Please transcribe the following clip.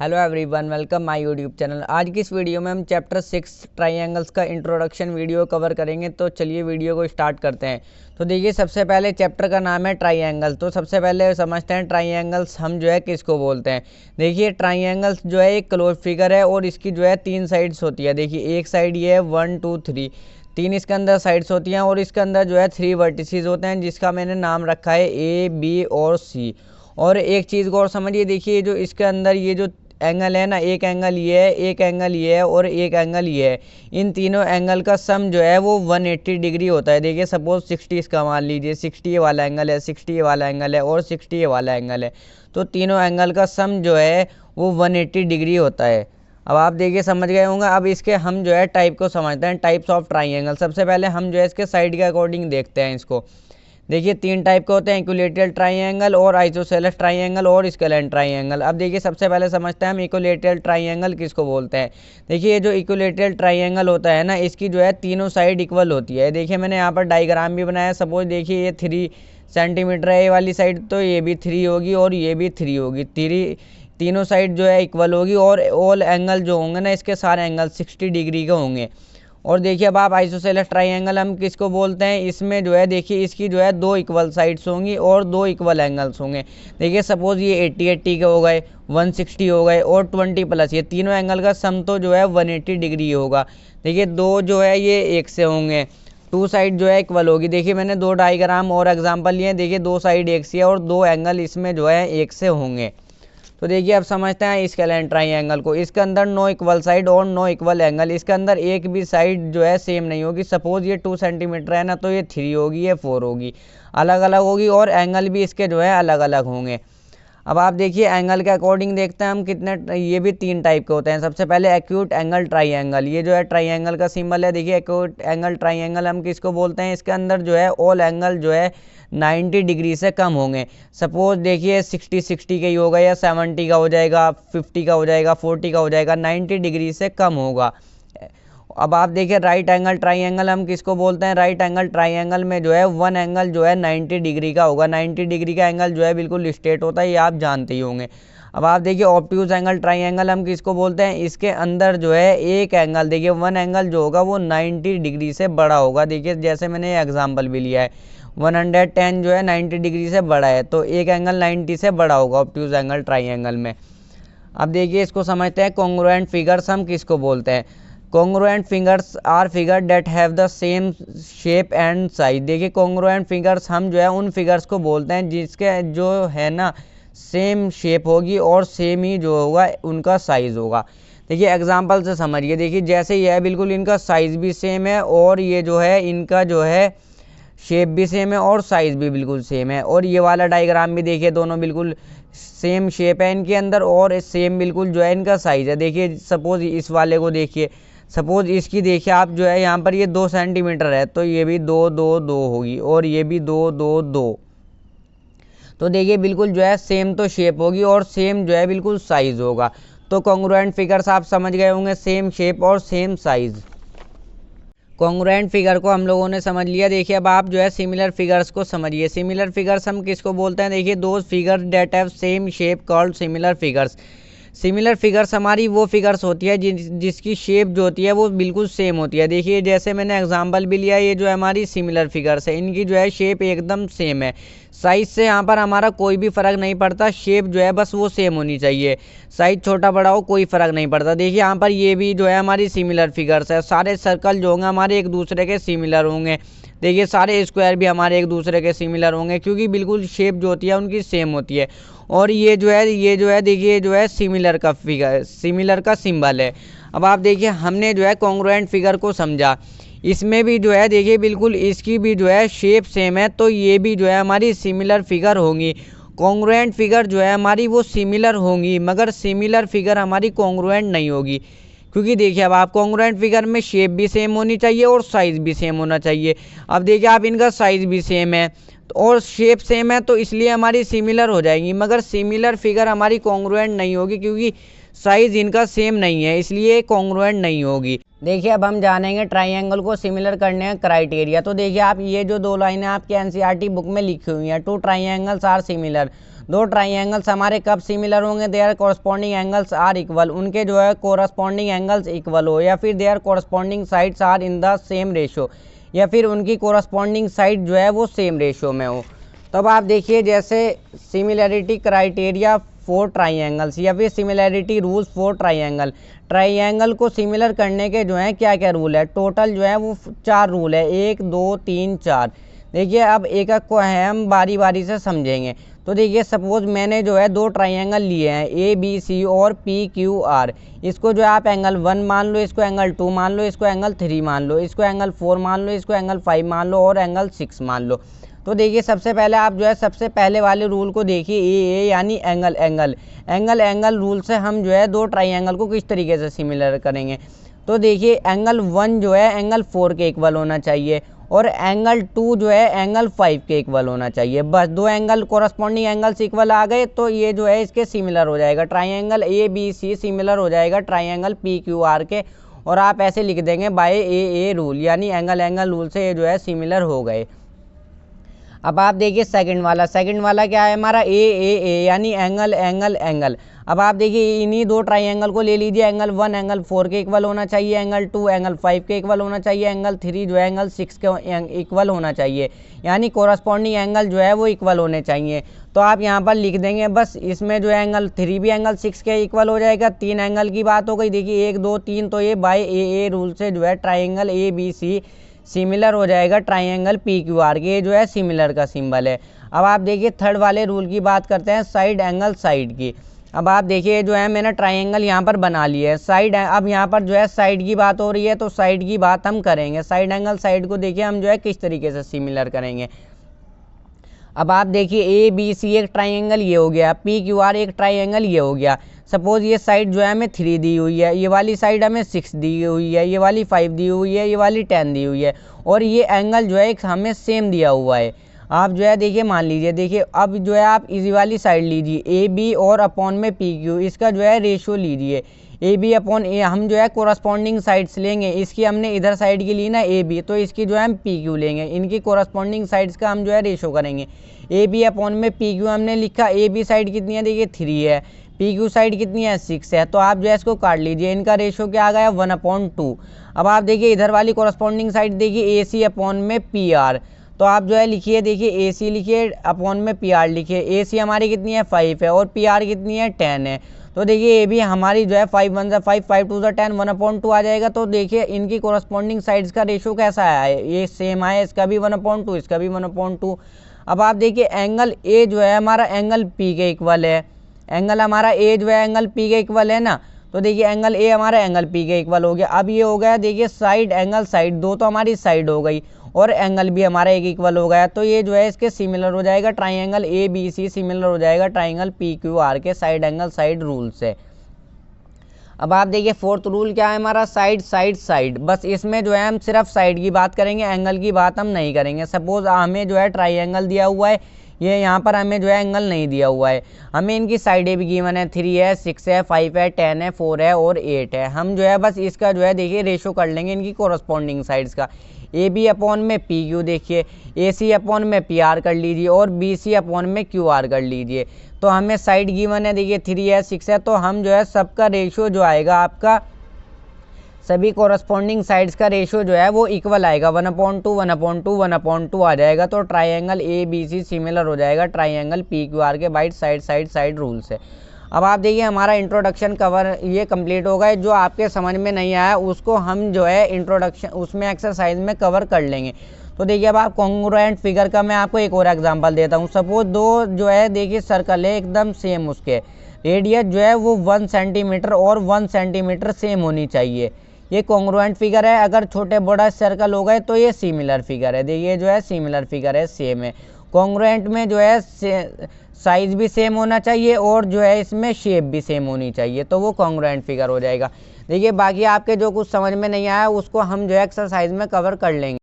Hello everyone, welcome my YouTube channel. आज की इस वीडियो में हम चैप्टर 6 ट्राइंगल्स का इंट्रोडक्शन वीडियो कवर करेंगे। तो चलिए वीडियो को स्टार्ट करते हैं। तो देखिए, सबसे पहले चैप्टर का नाम है ट्राइंगल। तो सबसे पहले समझते हैं ट्राइंगल्स हम जो है किसको बोलते हैं। देखिए, ट्राइंगल्स जो है एक क्लोज फिगर है और इसकी जो है 3 साइड्स होती है। देखिए, एक साइड ये है 1 2 3, 3 इसके अंदर साइड्स होती हैं और इसके अंदर जो है 3 वर्टिसेस होते हैं, जिसका मैंने नाम रखा है ए, बी और सी। और एक चीज़ को और समझिए, देखिए जो इसके अंदर ये जो एंगल है ना, एक एंगल ये है, एक एंगल ये है और एक एंगल ये है। इन तीनों एंगल का सम जो है वो 180 डिग्री होता है। देखिए, सपोज 60 इसका मान लीजिए, 60 ये वाला एंगल है, 60 ये वाला एंगल है और 60 ये वाला एंगल है। तो तीनों एंगल का सम जो है वो 180 डिग्री होता है। अब आप देखिए, समझ गए होंगे। अब इसके हम जो है टाइप को समझते हैं, टाइप्स ऑफ ट्राइंगल। सबसे पहले हम जो है इसके साइड के अकॉर्डिंग देखते हैं इसको। देखिए, 3 टाइप के होते हैं, इक्विलैटरल ट्राइंगल और आइसोसेलेस ट्राइंगल और स्केलेन ट्राइंगल। अब देखिए, सबसे पहले समझते हैं हम इक्विलैटरल ट्राइंगल किसको बोलते हैं। देखिए, ये जो इक्विलैटरल ट्राइंगल होता है ना, इसकी जो है तीनों साइड इक्वल होती है। देखिए, मैंने यहाँ पर डायग्राम भी बनाया। सपोज देखिए, ये 3 सेंटीमीटर है ये वाली साइड, तो ये भी 3 होगी और ये भी 3 होगी। तीनों साइड जो है इक्वल होगी और ऑल एंगल जो होंगे ना, इसके सारे एंगल 60 डिग्री के होंगे। और देखिए, अब आप आइसोसेलेस ट्राइंगल हम किसको बोलते हैं। इसमें जो है देखिए, इसकी जो है 2 इक्वल साइड्स होंगी और 2 इक्वल एंगल्स होंगे। देखिए, सपोज ये 80 के हो गए, 160 हो गए और 20 प्लस, ये तीनों एंगल का सम तो जो है 180 डिग्री होगा। देखिए, 2 जो है ये 1 से होंगे, 2 साइड जो है इक्वल होगी। देखिए, मैंने 2 डायग्राम और एग्जाम्पल लिए। देखिए, 2 साइड 1 से है और 2 एंगल इसमें जो है 1 से होंगे। तो देखिए, अब समझते हैं स्केलेन ट्राइंगल को। इसके अंदर 9 इक्वल साइड और 9 इक्वल एंगल। इसके अंदर एक भी साइड जो है सेम नहीं होगी। सपोज ये 2 सेंटीमीटर है ना, तो ये 3 होगी, ये 4 होगी, अलग अलग होगी और एंगल भी इसके जो है अलग अलग होंगे। अब आप देखिए, एंगल के अकॉर्डिंग देखते हैं हम कितने, ये भी 3 टाइप के होते हैं। सबसे पहले एक्यूट एंगल ट्राइंगल, ये जो है ट्राइंगल का सिंबल है। देखिए, एक्यूट एंगल ट्राइंगल हम किसको बोलते हैं। इसके अंदर जो है ऑल एंगल जो है 90 डिग्री से कम होंगे। सपोज देखिए, 60 के ही होगा या 70 का हो जाएगा, 50 का हो जाएगा, 40 का हो जाएगा, 90 डिग्री से कम होगा। अब आप देखिए, राइट एंगल ट्राइंगल हम किसको बोलते हैं। राइट एंगल ट्राइंगल में जो है 1 एंगल जो है 90 डिग्री का होगा। 90 डिग्री का एंगल जो है बिल्कुल स्ट्रेट होता है, ये आप जानते ही होंगे। अब आप देखिए, ऑब्ट्यूज एंगल ट्राइंगल हम किसको बोलते हैं। इसके अंदर जो है एक एंगल, देखिए 1 एंगल जो होगा वो 90 डिग्री से बड़ा होगा। देखिए, जैसे मैंने एग्जाम्पल भी लिया है, 110 जो है 90 डिग्री से बड़ा है, तो एक एंगल 90 से बड़ा होगा ऑब्ट्यूज एंगल ट्राइंगल में। अब देखिए, इसको समझते हैं कॉन्ग्रुएंट फिगर्स हम किसको बोलते हैं। Congruent figures are figure that have the same shape and size. देखिए, कॉन्ग्रुएंट फिगर्स हम जो है उन फिगर्स को बोलते हैं जिसके जो है ना सेम शेप होगी और सेम ही जो होगा उनका साइज होगा। देखिए, एग्जांपल से समझिए। देखिए, जैसे ये है, बिल्कुल इनका साइज भी सेम है और ये जो है इनका जो है शेप भी सेम है और साइज भी बिल्कुल सेम है। और ये वाला डायग्राम भी देखिए, दोनों बिल्कुल सेम शेप है इनके अंदर और सेम बिल्कुल जो है इनका साइज है। देखिए, सपोज इस वाले को देखिए, सपोज इसकी देखिए आप जो है यहाँ पर ये 2 सेंटीमीटर है, तो ये भी 2 2 2 होगी और ये भी 2 2 2। तो देखिए, बिल्कुल जो है सेम तो शेप होगी और सेम जो है बिल्कुल साइज होगा। तो कॉन्ग्रुएंट फिगर्स आप समझ गए होंगे, सेम शेप और सेम साइज। कॉन्ग्रुएंट फिगर को हम लोगों ने समझ लिया। देखिए, अब आप जो है सिमिलर फिगर्स को समझिए। सिमिलर फिगर्स हम किसको बोलते हैं। देखिए, those figures that have same shape called similar figures. Similar figures हमारी वो फिगर्स होती है जिसकी शेप जो होती है वो बिल्कुल सेम होती है। देखिए, जैसे मैंने एग्जांपल भी लिया, ये जो है हमारी सिमिलर फिगर्स है, इनकी जो है शेप एकदम सेम है। साइज से यहाँ पर हमारा कोई भी फर्क नहीं पड़ता, शेप जो है बस वो सेम होनी चाहिए। साइज छोटा बड़ा हो कोई फर्क नहीं पड़ता। देखिए, यहाँ पर ये भी जो है हमारी सिमिलर फिगर्स है। सारे सर्कल जो होंगे हमारे एक दूसरे के सिमिलर होंगे। देखिए, सारे स्क्वायर भी हमारे एक दूसरे के सिमिलर होंगे, क्योंकि बिल्कुल शेप जो होती है उनकी सेम होती है। और ये जो है देखिए, जो है सिमिलर का फिगर, सिमिलर का सिंबल है। अब आप देखिए, हमने जो है कॉन्ग्रुएंट फिगर को समझा। इसमें भी जो है देखिए, बिल्कुल इसकी भी जो है शेप सेम है, तो ये भी जो है हमारी सिमिलर फिगर होंगी। कॉन्ग्रुएंट फिगर जो है हमारी वो सिमिलर होंगी, मगर सिमिलर फिगर हमारी कॉन्ग्रुएंट नहीं होगी। क्योंकि देखिए, अब आप कॉन्ग्रुएंट फिगर में शेप भी सेम होनी चाहिए और साइज भी सेम होना चाहिए। अब देखिए, आप इनका साइज भी सेम है और शेप सेम है, तो इसलिए हमारी सिमिलर हो जाएगी, मगर सिमिलर फिगर हमारी कॉन्ग्रुएंट नहीं होगी, क्योंकि साइज इनका सेम नहीं है, इसलिए कॉन्ग्रुएंट नहीं होगी। देखिए, अब हम जानेंगे ट्राइंगल को सिमिलर करने का क्राइटेरिया। तो देखिए, आप ये जो 2 लाइनें आपके एनसीईआरटी बुक में लिखी हुई हैं, 2 ट्राइंगल्स आर सिमिलर, दो ट्राइंगल्स हमारे कब सिमिलर होंगे, their corresponding angles are equal, उनके जो है कॉरस्पॉन्डिंग एंगल्स इक्वल हो, या फिर their corresponding sides are in the same ratio, या फिर उनकी कॉरस्पॉन्डिंग साइड जो है वो सेम रेशो में हो। तब आप देखिए जैसे सिमिलैरिटी क्राइटेरिया फॉर ट्राइंगल्स या फिर similarity rules for triangle. Triangle को सिमिलर करने के जो है क्या क्या रूल है, टोटल जो है वो 4 रूल है, 1 2 3 4। देखिए अब एक एक को है हम बारी बारी से समझेंगे। तो देखिए सपोज मैंने जो है 2 ट्राइंगल लिए हैं ABC और PQR, इसको जो है आप एंगल 1 मान लो, इसको एंगल 2 मान लो, इसको एंगल 3 मान लो, इसको एंगल 4 मान लो, इसको एंगल 5 मान लो और एंगल 6 मान लो। तो देखिए सबसे पहले आप जो है सबसे पहले वाले रूल को देखिए, ए यानी angle angle angle angle rule से हम जो है 2 ट्राइंगल को किस तरीके से सिमिलर करेंगे। तो देखिए एंगल 1 जो है एंगल 4 के इक्वल होना चाहिए और एंगल 2 जो है एंगल 5 के इक्वल होना चाहिए। बस 2 एंगल कोरस्पॉन्डिंग एंगल्स इक्वल आ गए तो ये जो है इसके सिमिलर हो जाएगा, ट्राइंगल ABC सिमिलर हो जाएगा ट्राइंगल PQR के, और आप ऐसे लिख देंगे बाय ए रूल, यानी एंगल एंगल रूल से ये जो है सिमिलर हो गए। अब आप देखिए सेकंड वाला क्या है हमारा ए यानी एंगल एंगल एंगल। अब आप देखिए इन्हीं 2 ट्राइंगल को ले लीजिए, एंगल 1 एंगल 4 के इक्वल होना चाहिए, एंगल 2 एंगल 5 के इक्वल होना चाहिए, एंगल 3 जो है एंगल 6 के इक्वल होना चाहिए, यानी कोरस्पॉन्डिंग एंगल जो है वो इक्वल होने चाहिए। तो आप यहाँ पर लिख देंगे बस, इसमें जो है एंगल 3 भी एंगल 6 के इक्वल हो जाएगा। 3 एंगल की बात हो गई, देखिए 1 2 3, तो ये बाय ए रूल से जो है ट्राइंगल ABC सिमिलर हो जाएगा ट्राइंगल PQR के, ये जो है सिमिलर का सिंबल है। अब आप देखिए थर्ड वाले रूल की बात करते हैं, साइड एंगल साइड की। अब आप देखिए जो है मैंने ट्राइंगल यहाँ पर बना लिया है, साइड अब यहाँ पर जो है साइड की बात हो रही है तो साइड की बात हम करेंगे। साइड एंगल साइड को देखिए हम जो है किस तरीके से सिमिलर करेंगे। अब आप देखिए ABC एक ट्राइंगल ये हो गया, PQR एक ट्राइंगल ये हो गया। सपोज ये साइड जो है हमें 3 दी हुई है, ये वाली साइड हमें 6 दी हुई है, ये वाली 5 दी हुई है, ये वाली 10 दी हुई है, और ये एंगल जो है एक हमें सेम दिया हुआ है। आप जो है देखिए मान लीजिए, देखिए अब जो है आप इसी वाली साइड लीजिए AB और अपॉन में PQ, इसका जो है रेशियो लीजिए AB अपॉन ए। हम जो है कोरस्पॉन्डिंग साइड्स लेंगे, इसकी हमने इधर साइड की ली ना AB, तो इसकी जो है हम PQ लेंगे, इनकी कोरस्पॉन्डिंग साइड्स का हम जो है रेशियो करेंगे। AB अपॉन में PQ हमने लिखा, AB साइड कितनी है देखिए 3 है, PQ साइड कितनी है 6 है, तो आप जो है इसको काट लीजिए, इनका रेशियो क्या आ गया 1/2। अब आप देखिए इधर वाली कोरस्पॉन्डिंग साइड देखिए AC अपॉन में PR, तो आप जो है लिखिए, देखिए AC लिखिए अपॉन में PR लिखिए। AC हमारी कितनी है 5 है और PR कितनी है 10 है, तो देखिए AB हमारी जो है 5 1 5 5 2 10 1/2 आ जाएगा। तो देखिए इनकी कोरस्पॉन्डिंग साइड्स का रेशियो कैसा आया है, ये सेम आया, इसका भी 1/2 इसका भी 1/2। अब आप देखिए एंगल A जो है हमारा एंगल P के इक्वल है, एंगल हमारा A जो है एंगल P के इक्वल है ना, तो देखिए एंगल A हमारा एंगल P के इक्वल हो गया। अब ये हो गया देखिए साइड एंगल साइड, 2 तो हमारी साइड हो गई और एंगल भी हमारा एक इक्वल हो गया, तो ये जो है इसके सिमिलर हो जाएगा, ट्राइंगल ABC सिमिलर हो जाएगा ट्राइंगल PQR के साइड एंगल साइड रूल से। अब आप देखिए फोर्थ रूल क्या है हमारा, साइड साइड साइड। बस इसमें जो है हम सिर्फ साइड की बात करेंगे, एंगल की बात हम नहीं करेंगे। सपोज हमें जो है ट्राइंगल दिया हुआ है, ये यहाँ पर हमें जो है एंगल नहीं दिया हुआ है, हमें इनकी साइडें भी गिवन है, 3 है 6 है 5 है 10 है 4 है और 8 है। हम जो है बस इसका जो है देखिए रेशो कर लेंगे इनकी कोरस्पॉन्डिंग साइड्स का। AB अपॉन में PQ देखिए, AC अपॉन में PR कर लीजिए और BC अपॉन में QR कर लीजिए। तो हमें साइड गिवन है देखिए 3 है 6 है, तो हम जो है सबका रेशियो जो आएगा आपका, सभी कोरस्पॉन्डिंग साइड्स का रेशियो जो है वो इक्वल आएगा, 1/2 1/2 1/2 आ जाएगा। तो ट्राइंगल ABC सिमिलर हो जाएगा ट्राइंगल PQR के by side side side rule से। अब आप देखिए हमारा इंट्रोडक्शन कवर ये कंप्लीट हो गया। जो आपके समझ में नहीं आया उसको हम जो है इंट्रोडक्शन उसमें एक्सरसाइज में कवर कर लेंगे। तो देखिए अब आप कॉन्ग्रुएंट फिगर का मैं आपको एक और एग्जांपल देता हूँ। सपोज 2 जो है देखिए सर्कल है एकदम सेम, उसके रेडियस जो है वो 1 सेंटीमीटर और 1 सेंटीमीटर सेम होनी चाहिए। ये कॉन्ग्रुएंट फिगर है। अगर छोटे बड़ा सर्कल हो गए तो ये सिमिलर फिगर है। देखिए जो है सिमिलर फिगर है, सेम है। कॉन्ग्रुएंट में जो है साइज भी सेम होना चाहिए और जो है इसमें शेप भी सेम होनी चाहिए, तो वो कॉन्ग्रुएंट फिगर हो जाएगा। देखिए बाकी आपके जो कुछ समझ में नहीं आया उसको हम जो है एक्सरसाइज में कवर कर लेंगे।